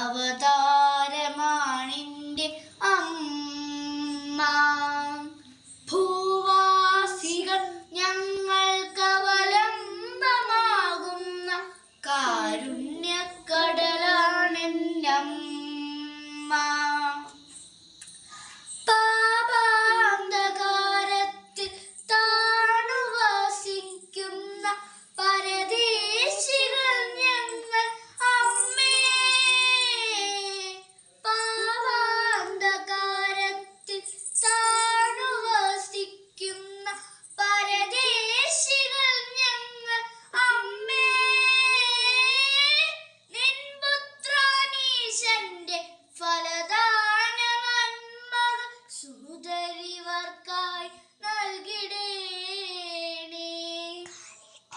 അവതാരമാണിൻ്റെ അമ്മ. ഭൂവാസികൾ ഞങ്ങൾക്കവലംബമാകുന്ന കാരുണ്യക്കടലാണെൻ്റെ അമ്മ. പാപാന്ധകാരത്തിൽ താണുവസിക്കുന്ന പരദേശികൾ ഞങ്ങൾ അമ്മേ. പാപാന്ധകാരത്തിൽ താണുവസിക്കുന്ന പരദേശികൾ ഞങ്ങൾ അമ്മേ. നിൻ പുത്രാനീശന്റെ ഫലദാന നന്മകൾ സുതരിവർക്കായി നൽകിടേണേ.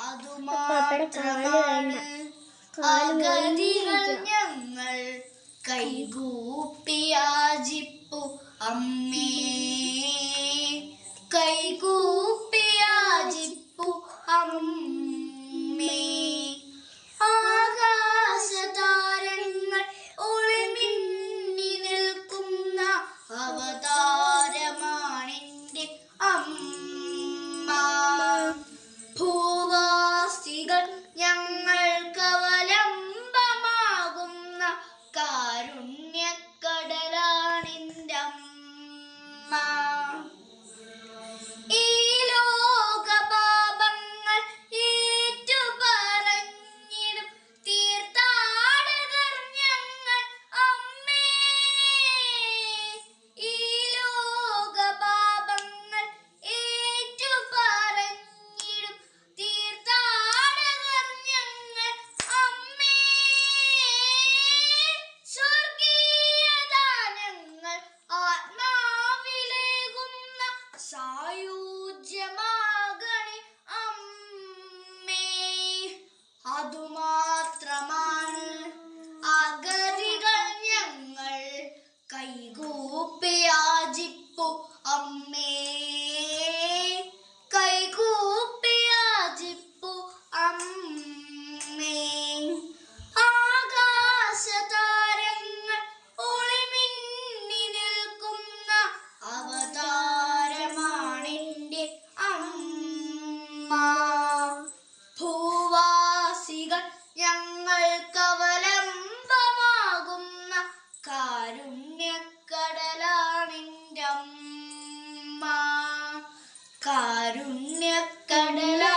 അതുമാത്രമാണ് അഗതികൾ ഞങ്ങൾ കൈകൂപ്പി യാചിപ്പു അമ്മേ. കൈകൂപ്പി യാചിപ്പു അമ്മേ. ആകാശതാരങ്ങൾ ഒളിമിന്നി നിൽക്കുന്ന അവതാരമാണെൻ്റെ അമ്മ. ഭൂവാസികൾ ഞങ്ങൾക്കവലംബമാകുന്ന കാരുണ്യക്കടലാണെൻ്റെ അമ്മ. ഈ ലോകപാപങ്ങൾ ഏറ്റുപറഞ്ഞിടും തീർത്ഥാടകർ ഞങ്ങൾ അമ്മേ. ഈ ലോകപാപങ്ങൾ ഏറ്റുപറഞ്ഞിടും തീർത്ഥാടകർ ഞങ്ങൾ അമ്മേ. സ്വർഗീയദാനങ്ങൾ ആത്മാവിലേകുന്ന സായുജ്യമാകണി അമ്മേ. അതുമാത്രമാണ് അഗതികൾ ഞങ്ങൾ കൈകൂപ്പി യാചിപ്പു അമ്മേ. കൈകൂപ്പി യാചിപ്പു അമ്മേ. ആകാശതാരങ്ങൾ ഒളിമിന്നി നിൽക്കുന്ന അവതാരമാണെൻ്റെ അമ്മ. ഭൂവാസികൾ ഞങ്ങൾക്കവലംബമാകുന്ന കാരുണ്യക്കടലാണെൻ്റെ അമ്മ. കാരുണ്യക്കടലാ